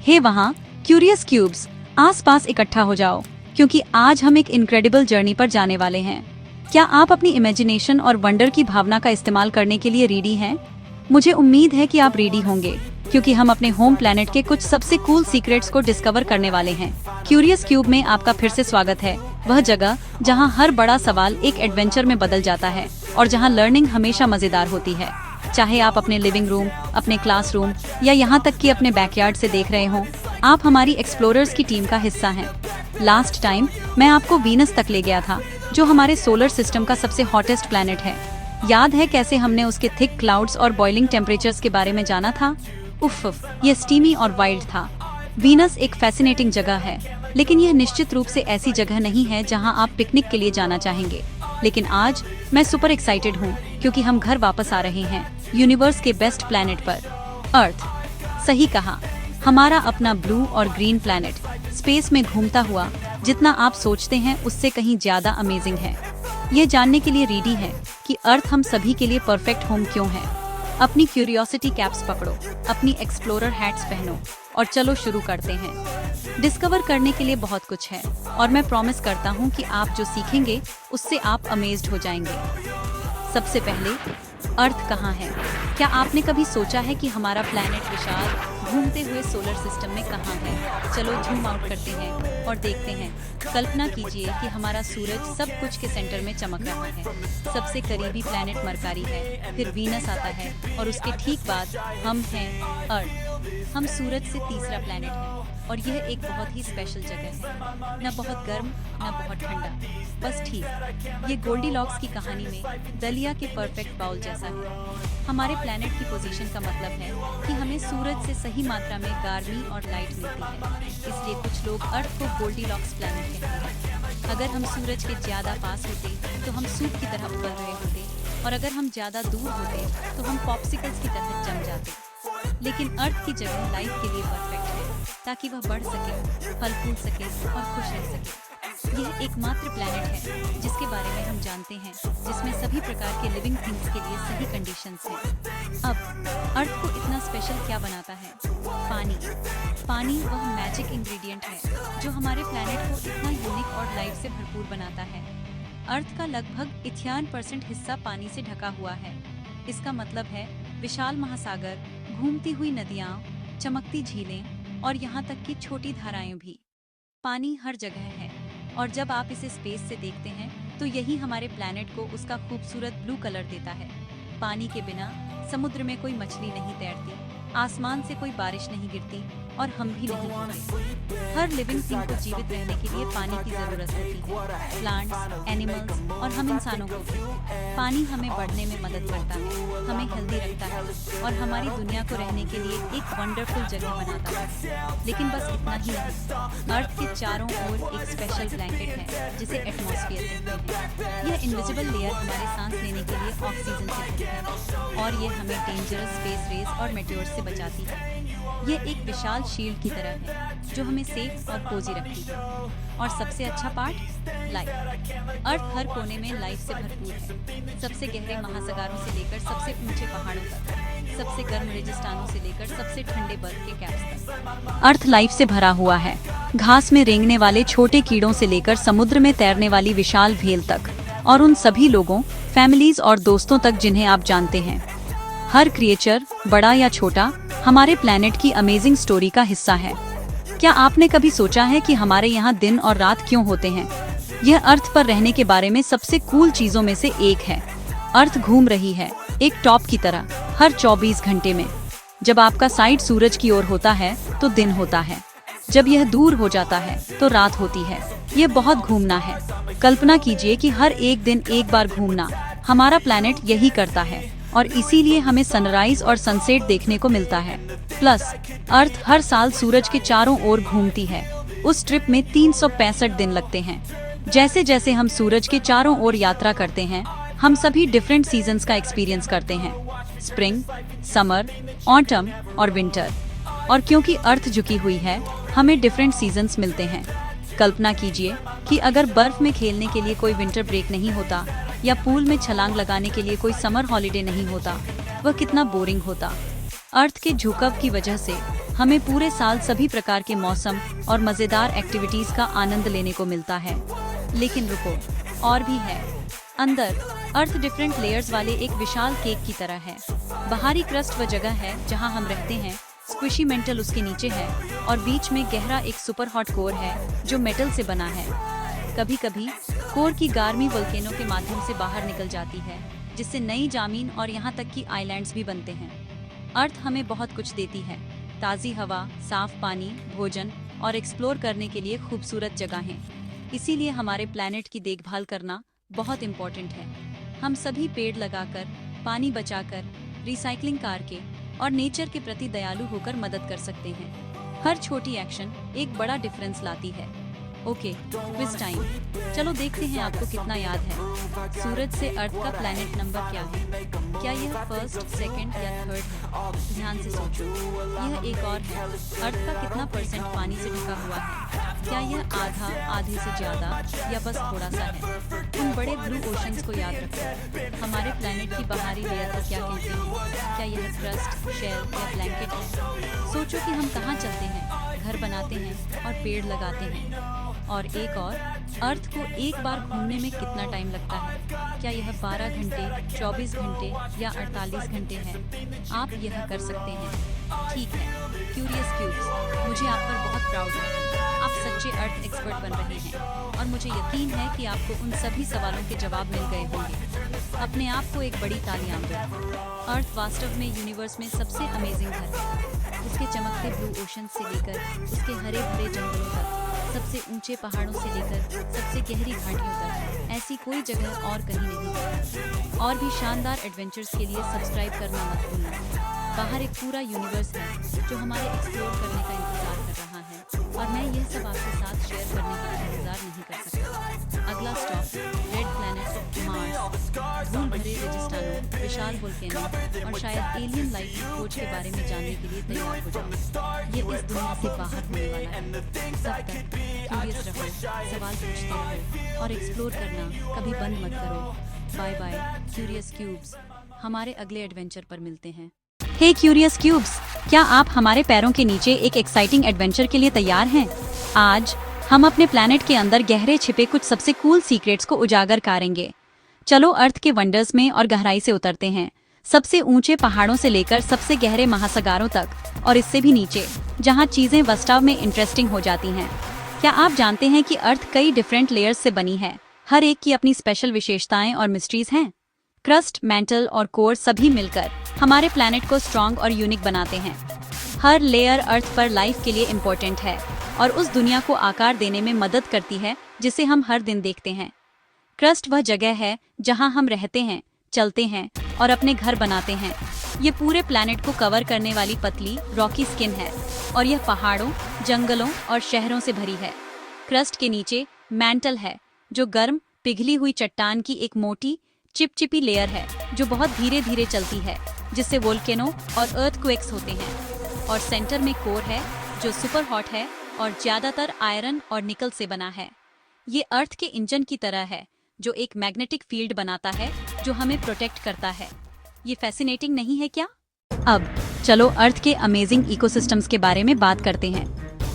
हे वहाँ curious cubes, आसपास इकट्ठा हो जाओ, क्योंकि आज हम एक इनक्रेडिबल जर्नी पर जाने वाले हैं। क्या आप अपनी इमेजिनेशन और वंडर की भावना का इस्तेमाल करने के लिए रेडी हैं? मुझे उम्मीद है कि आप रेडी होंगे, क्योंकि हम अपने होम प्लेनेट के कुछ सबसे कूल सीक्रेट्स को डिस्कवर करने वाले हैं। क्यूरियस क्यूब में आपका फिर से स्वागत है, वह जगह जहां हर बड़ा सवाल एक एडवेंचर में बदल जाता है और जहां लर्निंग हमेशा मजेदार होती है। चाहे आप अपने लिविंग रूम, अपने क्लासरूम या यहाँ तक कि अपने बैकयार्ड से देख रहे हों, आप हमारी एक्सप्लोरर्स की टीम का हिस्सा हैं। लास्ट टाइम मैं आपको वीनस तक ले गया था, जो हमारे सोलर सिस्टम का सबसे हॉटेस्ट प्लैनेट है। याद है कैसे हमने उसके थिक क्लाउड्स और बॉइलिंग टेम्परेचर्स के बारे में जाना था? उफ, ये स्टीमी और वाइल्ड था। वीनस एक फैसिनेटिंग जगह है, लेकिन यह निश्चित रूप से ऐसी जगह नहीं है जहां आप पिकनिक के लिए जाना चाहेंगे। लेकिन आज मैं सुपर एक्साइटेड हूँ, क्योंकि हम घर वापस आ रहे हैं, यूनिवर्स के बेस्ट प्लैनेट पर, अर्थ। सही कहा, हमारा अपना ब्लू और ग्रीन प्लैनेट, स्पेस में घूमता हुआ, जितना आप सोचते हैं उससे कहीं ज्यादा अमेजिंग है। ये जानने के लिए रेडी है कि अर्थ हम सभी के लिए परफेक्ट होम क्यों है। अपनी क्यूरियोसिटी कैप्स पकड़ो, अपनी एक्सप्लोरर हैट्स पहनो और चलो शुरू करते हैं। डिस्कवर करने के लिए बहुत कुछ है, और मैं प्रॉमिस करता हूँ कि आप जो सीखेंगे उससे आप अमेज्ड हो जाएंगे। सबसे पहले, अर्थ कहाँ है? क्या आपने कभी सोचा है कि हमारा प्लैनेट विशाल घूमते हुए सोलर सिस्टम में कहाँ है? चलो जूम आउट करते हैं और देखते हैं। कल्पना कीजिए कि हमारा सूरज सब कुछ के सेंटर में चमक रहा है। सबसे करीबी प्लैनेट मरकरी है, फिर वीनस आता है और उसके ठीक बाद हम हैं, अर्थ। हम सूरज से तीसरा प्लैनेट है, और यह एक बहुत ही स्पेशल जगह है। न बहुत गर्म, न बहुत ठंडा, बस ठीक। ये गोल्डीलॉक्स की कहानी में दलिया के परफेक्ट बाउल जैसा है। हमारे प्लैनेट की पोजीशन का मतलब है कि हमें सूरज से सही मात्रा में गर्मी और लाइट मिलती है। इसलिए कुछ लोग अर्थ को गोल्डीलॉक्स प्लैनेट कहते हैं। अगर हम सूरज के ज्यादा पास होते तो हम सूप की तरह उबल रहे होते, और अगर हम ज्यादा दूर होते तो हम पॉप्सिकल्स की तरह जम जाते। लेकिन अर्थ की जगह लाइफ के लिए परफेक्ट है, ताकि वह बढ़ सके, फल फूल सके और खुश रह सके। यह एकमात्र प्लैनेट है जिसके बारे में हम जानते हैं जिसमें सभी प्रकार के लिविंग थिंग्स के लिए सही कंडीशंस हैं। अब अर्थ को इतना स्पेशल क्या बनाता है? पानी। पानी वह मैजिक इंग्रेडिएंट है जो हमारे प्लैनेट को इतना यूनिक और लाइफ से भरपूर बनाता है। अर्थ का लगभग 91% हिस्सा पानी से ढका हुआ है। इसका मतलब है विशाल महासागर, घूमती हुई नदियाँ, चमकती झीलें और यहाँ तक कि छोटी धाराएं भी। पानी हर जगह है, और जब आप इसे स्पेस से देखते हैं तो यही हमारे प्लैनेट को उसका खूबसूरत ब्लू कलर देता है। पानी के बिना समुद्र में कोई मछली नहीं तैरती, आसमान से कोई बारिश नहीं गिरती और हम भी नहीं घूमते। हर लिविंग थिंग को जीवित रहने के लिए पानी की जरूरत होती है, प्लांट्स, एनिमल्स और हम इंसानों को भी। पानी हमें बढ़ने में मदद करता है, हमें हेल्दी रखता है और हमारी दुनिया को रहने के लिए एक वंडरफुल जगह बनाता है। लेकिन बस इतना ही नहीं, अर्थ के चारों ओर एक स्पेशल ब्लैंकेट है जिसे एटमॉस्फेयर कहते हैं। यह इनविजिबल लेयर हमारे सांस लेने के लिए ऑक्सीजन से भरती है, और ये हमें डेंजरस स्पेस रेज और मेटेओर्स से बचाती है। यह एक विशाल शील्ड की तरह है जो हमें सेफ और कोजी रखती है। और सबसे अच्छा पार्ट, लाइफ। अर्थ हर कोने में लाइफ से भरपूर है, सबसे गहरे महासागरों से लेकर सबसे ऊंचे पहाड़ों तक, सबसे गर्म रेगिस्तानों से लेकर सबसे ठंडे बर्फ के कैप्स तक। अर्थ लाइफ से भरा हुआ है, घास में रेंगने वाले छोटे कीड़ों से लेकर समुद्र में तैरने वाली विशाल भेल तक, और उन सभी लोगों, फैमिलीज और दोस्तों तक जिन्हें आप जानते हैं। हर क्रिएचर, बड़ा या छोटा, हमारे प्लैनेट की अमेजिंग स्टोरी का हिस्सा है। क्या आपने कभी सोचा है कि हमारे यहाँ दिन और रात क्यों होते हैं? यह अर्थ पर रहने के बारे में सबसे कूल चीजों में से एक है। अर्थ घूम रही है एक टॉप की तरह हर 24 घंटे में। जब आपका साइड सूरज की ओर होता है तो दिन होता है, जब यह दूर हो जाता है तो रात होती है। यह बहुत घूमना है। कल्पना कीजिए कि हर एक दिन एक बार घूमना। हमारा प्लैनेट यही करता है, और इसीलिए हमें सनराइज और सनसेट देखने को मिलता है। प्लस अर्थ हर साल सूरज के चारों ओर घूमती है। उस ट्रिप में 365 दिन लगते हैं। जैसे जैसे हम सूरज के चारों ओर यात्रा करते हैं, हम सभी डिफरेंट सीजन्स का एक्सपीरियंस करते हैं, स्प्रिंग, समर, ऑटम और विंटर। और क्योंकि अर्थ झुकी हुई है, हमें डिफरेंट सीजन्स मिलते हैं। कल्पना कीजिए कि अगर बर्फ में खेलने के लिए कोई विंटर ब्रेक नहीं होता, या पूल में छलांग लगाने के लिए कोई समर हॉलिडे नहीं होता, वह कितना बोरिंग होता। अर्थ के झुकाव की वजह से हमें पूरे साल सभी प्रकार के मौसम और मजेदार एक्टिविटीज का आनंद लेने को मिलता है। लेकिन रुको, और भी है। अंदर अर्थ डिफरेंट लेयर्स वाले एक विशाल केक की तरह है। बाहरी क्रस्ट वह जगह है जहां हम रहते हैं, स्क्विशी मेंटल उसके नीचे है, और बीच में गहरा एक सुपर हॉट कोर है जो मेटल से बना है। कभी कभी कोर की गर्मी वोल्केनो के माध्यम से बाहर निकल जाती है, जिससे नई जमीन और यहाँ तक कि आइलैंड्स भी बनते हैं। अर्थ हमें बहुत कुछ देती है, ताज़ी हवा, साफ पानी, भोजन और एक्सप्लोर करने के लिए खूबसूरत जगहें। इसीलिए हमारे प्लैनेट की देखभाल करना बहुत इम्पोर्टेंट है। हम सभी पेड़ लगाकर, पानी बचाकर, रिसाइकलिंग करके और नेचर के प्रति दयालु होकर मदद कर सकते हैं। हर छोटी एक्शन एक बड़ा डिफरेंस लाती है। Okay, quiz time. चलो देखते हैं आपको कितना याद है। सूरज से अर्थ का प्लैनेट नंबर क्या है? क्या यह फर्स्ट, सेकंड या थर्ड है? ध्यान से सोचो। यह एक और है। अर्थ का कितना परसेंट पानी से ढका हुआ है? क्या यह आधा, आधे से ज्यादा या बस थोड़ा सा है? उन बड़े ब्लू ओशंस को याद रखो। हमारे प्लैनेट की बाहरी लेयर को क्या कहते हैं? क्या यह क्रस्ट, शेल या ब्लैंकेट है? सोचो कि हम कहाँ चलते हैं, घर बनाते हैं और पेड़ लगाते हैं। और एक और, अर्थ को एक बार घूमने में कितना टाइम लगता है? क्या यह 12 घंटे, 24 घंटे या 48 घंटे है? आप यह कर सकते हैं। ठीक है, क्यूरियस क्यूब्स, मुझे आप पर बहुत प्राउड है। आप सच्चे अर्थ एक्सपर्ट बन रहे हैं और मुझे यकीन है कि आपको उन सभी सवालों के जवाब मिल गए होंगे। अपने आप को एक बड़ी तालियां दो। अर्थ वास्तव में यूनिवर्स में सबसे अमेजिंग घर है। उसके चमकते ब्लू ओशन से लेकर उसके हरे भरे जंगलों तक, सबसे ऊंचे पहाड़ों से लेकर सबसे गहरी घाटियों तक, ऐसी कोई जगह और कहीं नहीं है। और भी शानदार एडवेंचर्स के लिए सब्सक्राइब करना मत भूलना। बाहर एक पूरा यूनिवर्स है जो हमारे एक्सप्लोर करने का इंतजार कर रहा है, और मैं यह सब आपके साथ शेयर करने का इंतजार नहीं कर सकता। अगला स्टॉप रेड प्लैनेट मार्स, धूल भरे रेगिस्तानों, विशाल वोल्केनो और शायद एलियन लाइफ की खोज के बारे में जानने के लिए तैयार हो जाओ। ये इस दुनिया से बाहर होने वाला है। तब तक क्यूरियस रहो, सवाल पूछते रहो और एक्सप्लोर करना कभी बंद मत करो। बाय बाय क्यूरियस क्यूब्स, हमारे अगले एडवेंचर पर मिलते हैं। हे क्यूरियस क्यूब्स, क्या आप हमारे पैरों के नीचे एक एक्साइटिंग एडवेंचर के लिए तैयार हैं? आज हम अपने प्लैनेट के अंदर गहरे छिपे कुछ सबसे कूल सीक्रेट्स को उजागर करेंगे। चलो अर्थ के वंडर्स में और गहराई से उतरते हैं, सबसे ऊंचे पहाड़ों से लेकर सबसे गहरे महासागरों तक, और इससे भी नीचे, जहां चीजें वास्तव में इंटरेस्टिंग हो जाती हैं। क्या आप जानते हैं कि अर्थ कई डिफरेंट लेयर्स से बनी है? हर एक की अपनी स्पेशल विशेषताएं और मिस्ट्रीज हैं। क्रस्ट, मेंटल और कोर सभी मिलकर हमारे प्लैनेट को स्ट्रॉन्ग और यूनिक बनाते हैं। हर लेयर अर्थ पर लाइफ के लिए इम्पोर्टेंट है और उस दुनिया को आकार देने में मदद करती है जिसे हम हर दिन देखते हैं। क्रस्ट वह जगह है जहां हम रहते हैं, चलते हैं और अपने घर बनाते हैं। ये पूरे प्लैनेट को कवर करने वाली पतली रॉकी स्किन है और यह पहाड़ों, जंगलों और शहरों से भरी है। क्रस्ट के नीचे मैंटल है, जो गर्म, पिघली हुई चट्टान की एक मोटी, चिपचिपी लेयर है जो बहुत धीरे धीरे चलती है, जिससे वोल्केनो और अर्थक्वेक्स होते हैं। और सेंटर में कोर है जो सुपर हॉट है और ज्यादातर आयरन और निकल से बना है। ये अर्थ के इंजन की तरह है जो एक मैग्नेटिक फील्ड बनाता है जो हमें प्रोटेक्ट करता है। ये फैसिनेटिंग नहीं है क्या? अब चलो अर्थ के अमेजिंग इकोसिस्टम्स के बारे में बात करते हैं।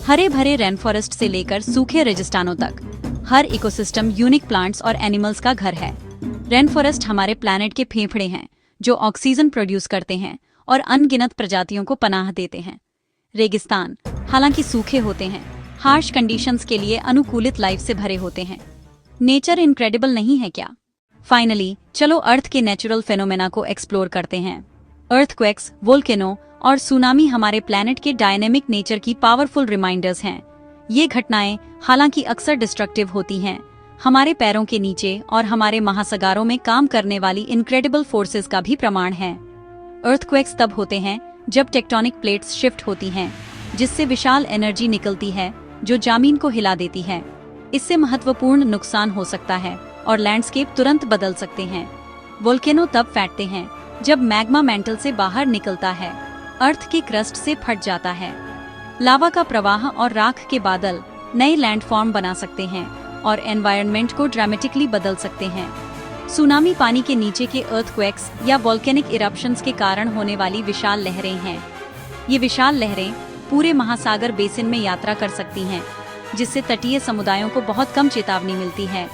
हरे भरे रेन फॉरेस्ट से लेकर सूखे रेगिस्तानों तक, हर इकोसिस्टम यूनिक प्लांट्स और एनिमल्स का घर है। रेन फॉरेस्ट हमारे प्लैनेट के फेफड़े हैं जो ऑक्सीजन प्रोड्यूस करते हैं और अनगिनत प्रजातियों को पनाह देते हैं। रेगिस्तान हालांकि सूखे होते हैं, हार्श कंडीशंस के लिए अनुकूलित लाइफ से भरे होते हैं। नेचर इनक्रेडिबल नहीं है क्या? फाइनली चलो अर्थ के नेचुरल फेनोमेना को एक्सप्लोर करते हैं। अर्थक्वेक्स, वोल्केनो और सुनामी हमारे प्लैनेट के डायनेमिक नेचर की पावरफुल रिमाइंडर्स हैं। ये घटनाएं हालांकि अक्सर डिस्ट्रक्टिव होती हैं, हमारे पैरों के नीचे और हमारे महासागरों में काम करने वाली इनक्रेडिबल फोर्सेस का भी प्रमाण है। अर्थक्वेक्स तब होते हैं जब टेक्टोनिक प्लेट्स शिफ्ट होती हैं, जिससे विशाल एनर्जी निकलती है जो जमीन को हिला देती है। इससे महत्वपूर्ण नुकसान हो सकता है और लैंडस्केप तुरंत बदल सकते हैं। वोल्केनो तब फैटते हैं जब मैग्मा मेंटल से बाहर निकलता है, अर्थ के क्रस्ट से फट जाता है। लावा का प्रवाह और राख के बादल नए लैंडफॉर्म बना सकते हैं और एनवायरनमेंट को ड्रामेटिकली बदल सकते हैं। सुनामी पानी के नीचे के अर्थक्वेक्स या वोल्केनिक इरप्शंस के कारण होने वाली विशाल लहरें हैं। ये विशाल लहरें पूरे महासागर बेसिन में यात्रा कर सकती हैं, जिससे तटीय समुदायों को बहुत कम चेतावनी मिलती है।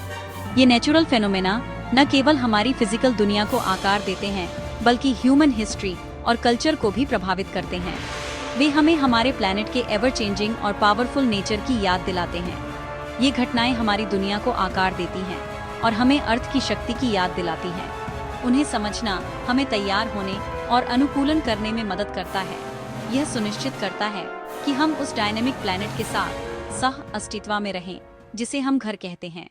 ये नेचुरल फेनोमेना न केवल हमारी फिजिकल दुनिया को आकार देते हैं, बल्कि ह्यूमन हिस्ट्री और कल्चर को भी प्रभावित करते हैं। वे हमें हमारे प्लैनेट के एवर चेंजिंग और पावरफुल नेचर की याद दिलाते हैं। ये घटनाएं हमारी दुनिया को आकार देती हैं और हमें अर्थ की शक्ति की याद दिलाती हैं। उन्हें समझना हमें तैयार होने और अनुकूलन करने में मदद करता है। यह सुनिश्चित करता है कि हम उस डायनेमिक प्लैनेट के साथ सह अस्तित्व में रहें, जिसे हम घर कहते हैं।